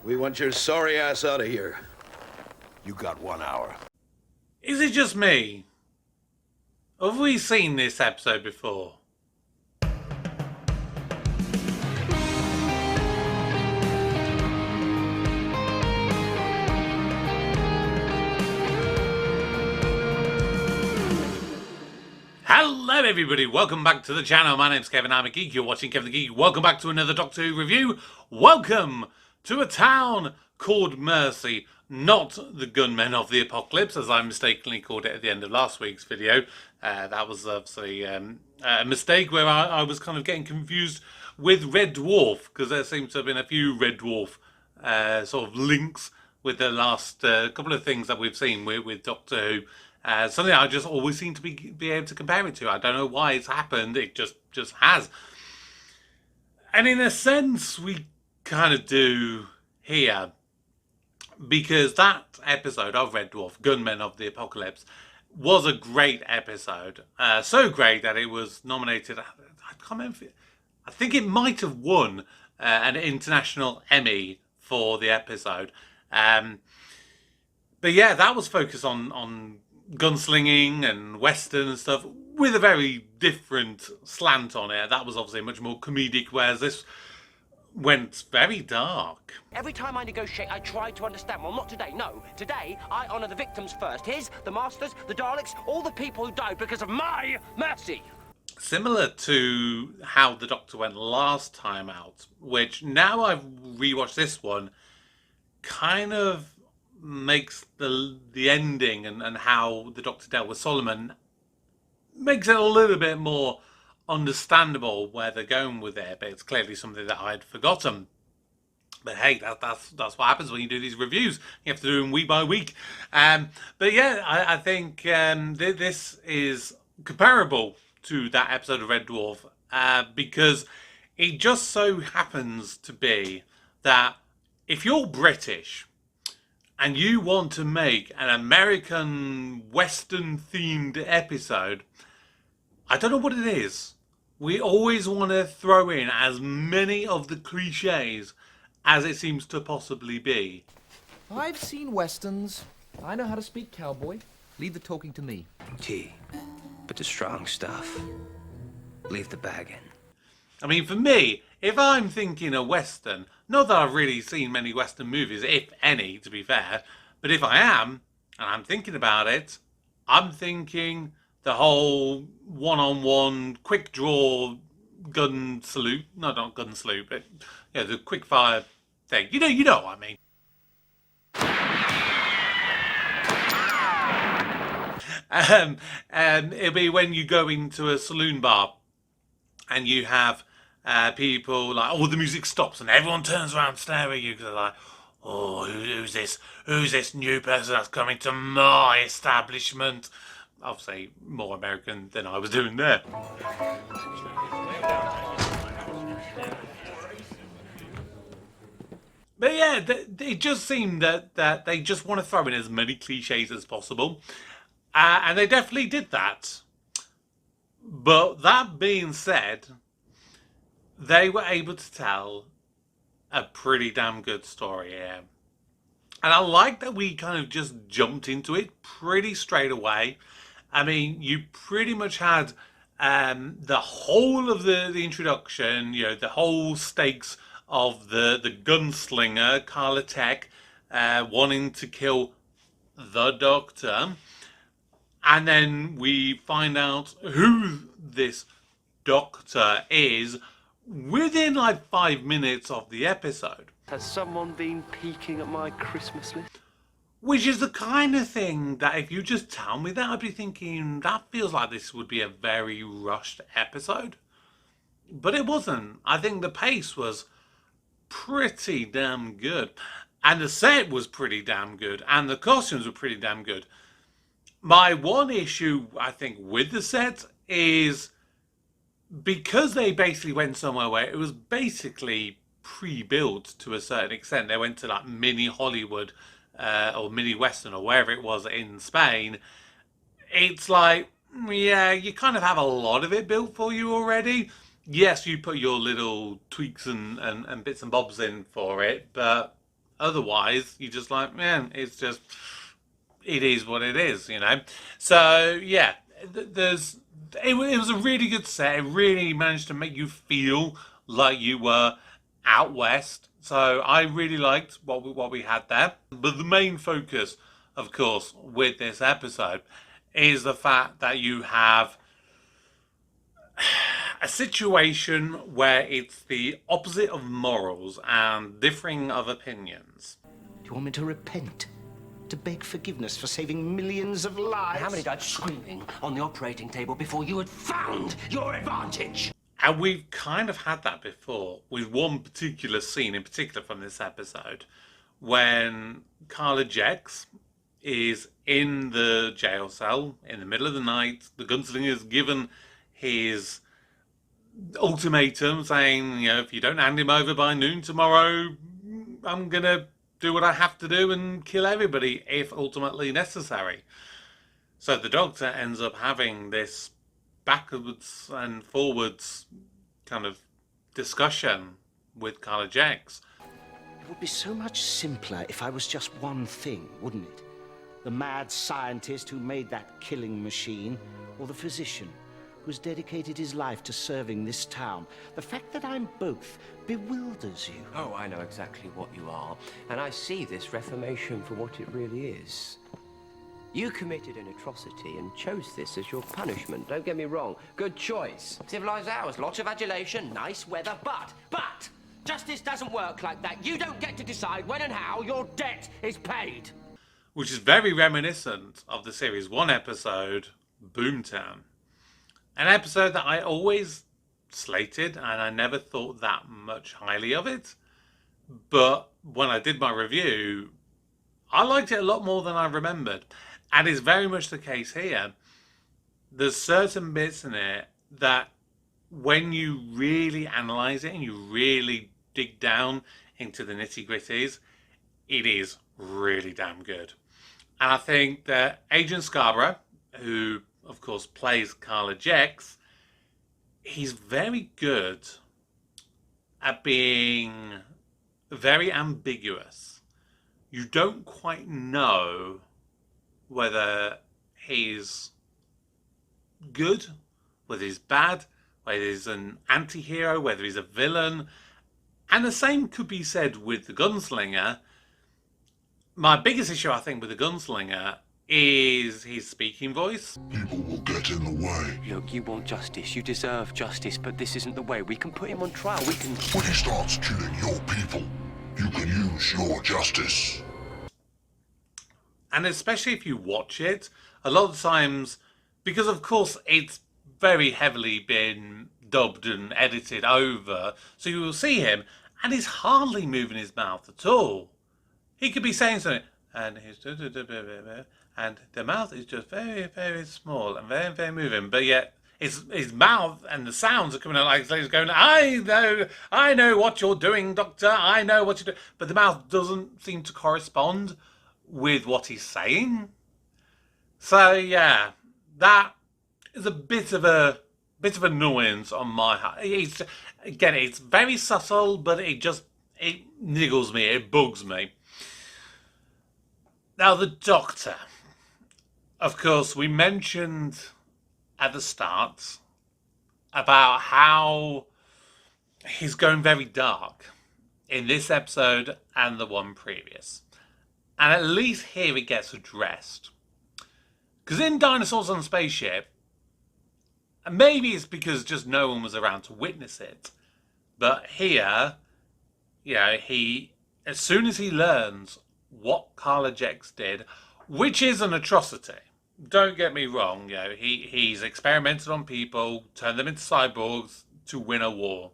We want your sorry ass out of here. You got 1 hour. Is it just me? Have we seen this episode before? Hello everybody, welcome back to the channel. My name's Kevin, I'm a geek. You're watching Kevin the Geek. Welcome back to another Doctor Who review. Welcome to a town called Mercy, not the Gunmen of the Apocalypse, as I mistakenly called it at the end of last week's video. That was obviously a mistake where I was kind of getting confused with Red Dwarf, because there seems to have been a few Red Dwarf sort of links with the last couple of things that we've seen with Doctor Who. Something I just always seem to be able to compare it to. I don't know why it's happened. It just has. And in a sense, we kind of do here. Because that episode of Red Dwarf, Gunmen of the Apocalypse, was a great episode. So great that it was nominated. I can't remember. I think it might have won an international Emmy for the episode. But yeah, that was focused on gunslinging and western and stuff with a very different slant on it. That was obviously much more comedic, whereas this went very dark. Every time I negotiate, I try to understand. Well, not today, no. Today, I honour the victims first. His, the Masters, the Daleks, all the people who died because of my mercy. Similar to how the Doctor went last time out, which now I've rewatched this one, kind of makes the ending and how the Doctor dealt with Solomon makes it a little bit more understandable where they're going with it, but it's clearly something that I'd forgotten. But hey, that's what happens when you do these reviews. You have to do them week by week. But yeah, I think this is comparable to that episode of Red Dwarf because it just so happens to be that if you're British and you want to make an American Western themed episode, I don't know what it is. We always want to throw in as many of the cliches as it seems to possibly be. I've seen westerns. I know how to speak cowboy. Leave the talking to me. Gee, but the strong stuff, leave the bagging. I mean, for me, if I'm thinking a western, not that I've really seen many western movies, if any, to be fair, but if I am, and I'm thinking about it, I'm thinking the whole one-on-one quick draw gun salute. No, not gun salute, but yeah, the quick fire thing. You know what I mean. It'll be when you go into a saloon bar and you have people like, all the music stops and everyone turns around staring at you because they're like, oh, who's this new person that's coming to my establishment? Obviously more American than I was doing there. But yeah, it just seemed that they just want to throw in as many cliches as possible. And they definitely did that. But that being said, they were able to tell a pretty damn good story here. And I like that we kind of just jumped into it pretty straight away. I mean, you pretty much had the whole of the introduction, you know, the whole stakes of the gunslinger, Carla Tech, wanting to kill the Doctor. And then we find out who this Doctor is within like 5 minutes of the episode. Has someone been peeking at my Christmas list? Which is the kind of thing that if you just tell me that, I'd be thinking, that feels like this would be a very rushed episode. But it wasn't. I think the pace was pretty damn good. And the set was pretty damn good. And the costumes were pretty damn good. My one issue, I think, with the set is because they basically went somewhere where it was basically pre-built to a certain extent. They went to like mini Hollywood or mini Western or wherever it was in Spain. It's like, yeah, you kind of have a lot of it built for you already. Yes, you put your little tweaks and bits and bobs in for it, but otherwise, you're just like, man, it is what it is, you know. So yeah, it was a really good set. It really managed to make you feel like you were out west. So I really liked what we had there. But the main focus, of course, with this episode is the fact that you have a situation where it's the opposite of morals and differing of opinions. Do you want me to repent? To beg forgiveness for saving millions of lives? How many died screaming on the operating table before you had found your advantage? And we've kind of had that before with one particular scene in particular from this episode when Carla Jex is in the jail cell in the middle of the night. The gunslinger's given his ultimatum saying, you know, if you don't hand him over by noon tomorrow, I'm going to do what I have to do and kill everybody if ultimately necessary. So the Doctor ends up having this backwards and forwards kind of discussion with Carla Jex. It would be so much simpler if I was just one thing, wouldn't it? The mad scientist who made that killing machine, or the physician who's dedicated his life to serving this town. The fact that I'm both bewilders you. Oh, I know exactly what you are, and I see this reformation for what it really is. You committed an atrocity and chose this as your punishment. Don't get me wrong. Good choice. Civilized hours, lots of adulation, nice weather, but justice doesn't work like that. You don't get to decide when and how your debt is paid. Which is very reminiscent of the Series 1 episode, Boomtown. An episode that I always slated and I never thought that much highly of it. But when I did my review, I liked it a lot more than I remembered. And it's very much the case here. There's certain bits in it that when you really analyse it and you really dig down into the nitty-gritties, it is really damn good. And I think that Adrian Scarborough, who of course plays Carla Jex, he's very good at being very ambiguous. You don't quite know whether he's good, whether he's bad, whether he's an anti-hero, whether he's a villain. And the same could be said with the gunslinger. My biggest issue, I think, with the gunslinger is his speaking voice. People will get in the way. Look, you want justice, you deserve justice, but this isn't the way. We can put him on trial, we can... When he starts killing your people, you can use your justice. And especially if you watch it, a lot of times, because of course it's very heavily been dubbed and edited over, so you will see him, and he's hardly moving his mouth at all. He could be saying something, and he's... and the mouth is just very, very small and very, very moving, but yet his mouth and the sounds are coming out like he's going, I know what you're doing, Doctor, I know what you're doing. But the mouth doesn't seem to correspond with what he's saying. So yeah, that is a bit of annoyance on my heart. It's very subtle, but it niggles me, it bugs me. Now the Doctor. Of course, we mentioned at the start about how he's going very dark in this episode and the one previous. And at least here it gets addressed. Because in Dinosaurs on a Spaceship, and maybe it's because just no one was around to witness it, but here, you know, as soon as he learns what Carla Jex did, which is an atrocity, don't get me wrong, you know, he's experimented on people, turned them into cyborgs to win a war.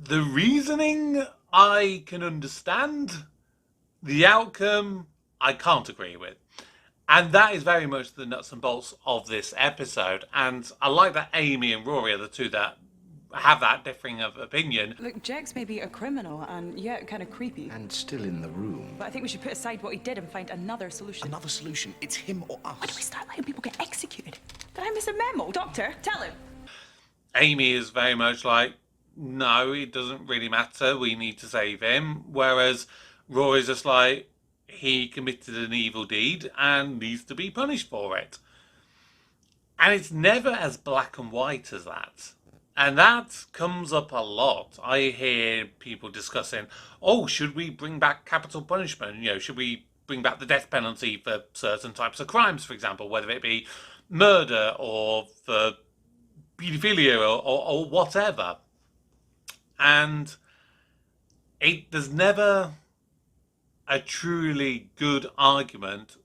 The reasoning I can understand, the outcome I can't agree with. And that is very much the nuts and bolts of this episode. And I like that Amy and Rory are the two that have that differing of opinion. Look, Jex may be a criminal and, yeah, kind of creepy. And still in the room. But I think we should put aside what he did and find another solution. Another solution. It's him or us. Why don't we start letting people get executed? Did I miss a memo? Doctor, tell him. Amy is very much like, no, it doesn't really matter, we need to save him. Whereas Rory's just like, he committed an evil deed and needs to be punished for it. And it's never as black and white as that. And that comes up a lot. I hear people discussing, oh, should we bring back capital punishment? You know, should we bring back the death penalty for certain types of crimes, for example, whether it be murder or for paedophilia or whatever. And there's never a truly good argument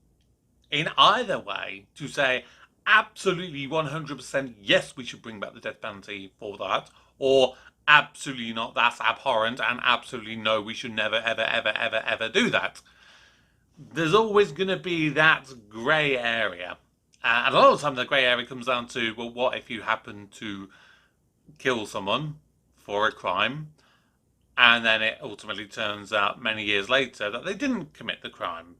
in either way to say absolutely 100% yes, we should bring back the death penalty for that, or absolutely not, that's abhorrent, and absolutely no, we should never, ever, ever, ever, ever do that. There's always going to be that grey area. And a lot of the time the grey area comes down to, well, what if you happen to kill someone for a crime, and then it ultimately turns out many years later that they didn't commit the crime?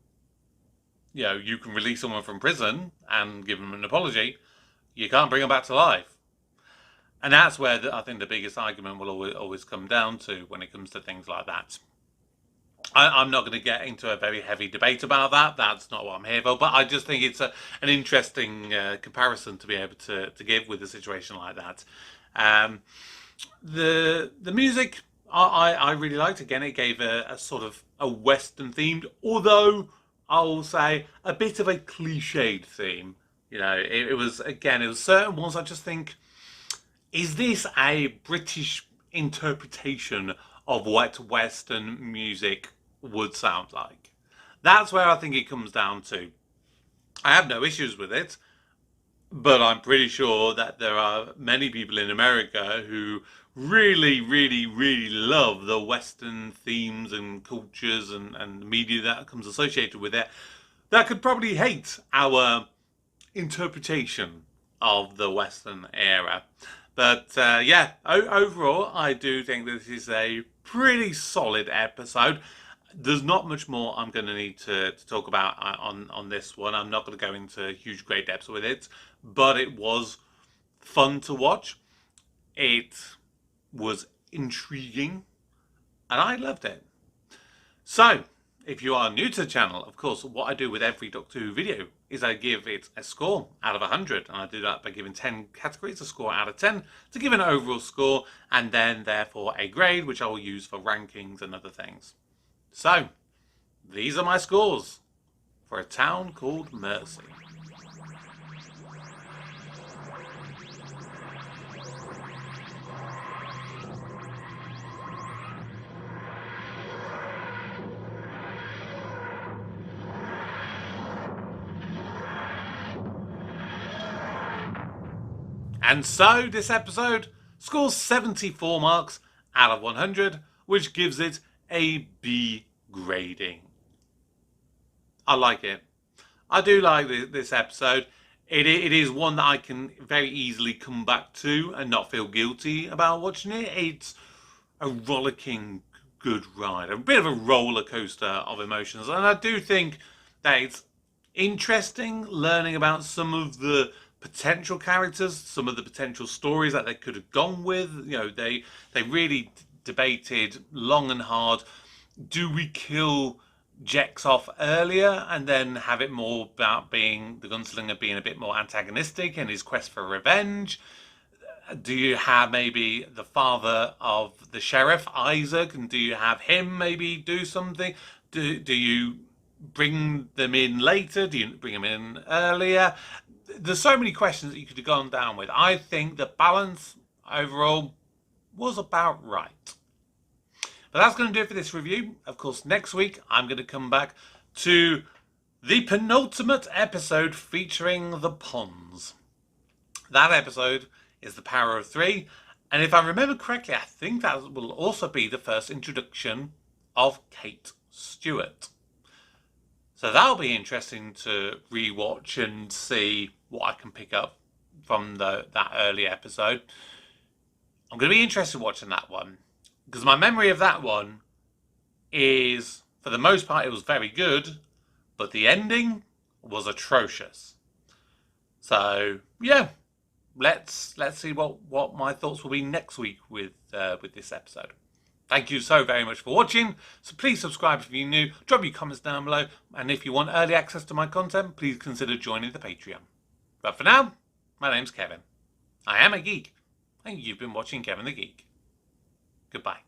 You know, you can release someone from prison and give them an apology. You can't bring them back to life. And that's where I think the biggest argument will always come down to when it comes to things like that. I'm not going to get into a very heavy debate about that. That's not what I'm here for. But I just think it's an interesting comparison to be able to give with a situation like that. The music I really liked. Again, it gave a sort of a Western themed, although I'll say a bit of a cliched theme. You know, it was certain ones I just think, is this a British interpretation of what Western music would sound like? That's where I think it comes down to. I have no issues with it, but I'm pretty sure that there are many people in America who really, really, really love the Western themes and cultures and media that comes associated with it, that could probably hate our interpretation of the Western era. But yeah, overall, I do think this is a pretty solid episode. There's not much more I'm going to need to talk about on this one. I'm not going to go into huge great depths with it, but it was fun to watch. It was intriguing, and I loved it. So, if you are new to the channel, of course, what I do with every Doctor Who video is I give it a score out of 100, and I do that by giving 10 categories a score out of 10 to give an overall score, and then therefore a grade, which I will use for rankings and other things. So, these are my scores for A Town Called Mercy. And so this episode scores 74 marks out of 100, which gives it a B grading. I like it. I do like this episode. It is one that I can very easily come back to and not feel guilty about watching it. It's a rollicking good ride, a bit of a roller coaster of emotions. And I do think that it's interesting learning about some of the potential characters, some of the potential stories that they could have gone with. You know, they really debated long and hard. Do we kill Jex off earlier and then have it more about being the gunslinger being a bit more antagonistic in his quest for revenge? Do you have maybe the father of the sheriff, Isaac, and do you have him maybe do something? Do you bring them in later? Do you bring them in earlier? There's so many questions that you could have gone down with. I think the balance overall was about right. But that's going to do it for this review. Of course, next week I'm going to come back to the penultimate episode featuring the Ponds. That episode is The Power of Three. And if I remember correctly, I think that will also be the first introduction of Kate Stewart. So that'll be interesting to rewatch and see what I can pick up from that early episode. I'm going to be interested in watching that one, because my memory of that one is, for the most part, it was very good, but the ending was atrocious. So, yeah, let's see what my thoughts will be next week with this episode. Thank you so very much for watching. So please subscribe if you're new, drop your comments down below, and if you want early access to my content, please consider joining the Patreon. But for now, my name's Kevin. I am a geek, and you've been watching Kevin the Geek. Goodbye.